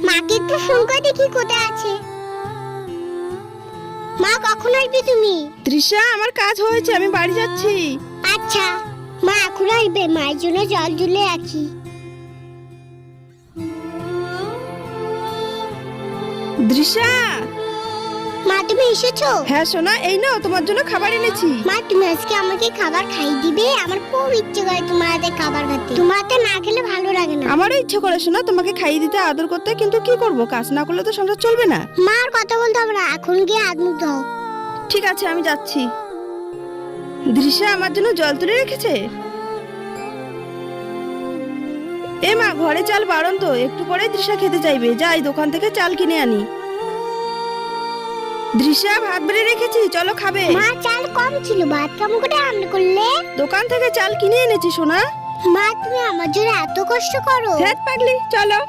মাকে একটু ফোন করে দেখি কোথায় আছে। মা কখন আসবে তুমি? তৃষা, আমার কাজ হয়েছে, আমি বাড়ি যাচ্ছি। আচ্ছা, মা এখন আসবে, মায়ের জন্য জল তুলে রাখি। তৃষা। মা তুমি এসেছো? হ্যাঁ সোনা, এই নাও তোমার জন্য খাবার এনেছি। মা তুমি আজকে আমাকে খাবার খাই দিবে? আমার খুব ইচ্ছে করে তোমার হাতে খাবার খেতে। তোমার হাতে না খেলে ভালো লাগে না। আমারও ইচ্ছে করে সোনা তোমাকে খাইয়ে দিতে, আদর করতে, কিন্তু কি করব, কাজ না করলে তো সংসার চলবে না। মা আর কথা বলতে হবে না, এখন গিয়ে হাত মুখ ধোও। ঠিক আছে, আমি যাচ্ছি। তৃষা আমার জন্য জল তুলে রেখেছে। এ মা, ঘরে চাল বারণ তো, একটু পরে তৃষা খেতে চাইবে, যাই দোকান থেকে চাল কিনে আনি। তৃষা, ভাত বেড়ে রেখেছি, চলো খাবে। মা চাল কম ছিল, ভাত কেমন করে রান্না করলে? দোকান থেকে চাল কিনে এনেছি সোনা। মা তুমি আমার জন্য এত কষ্ট করো? ধ্যাৎ পাগলি, চলো।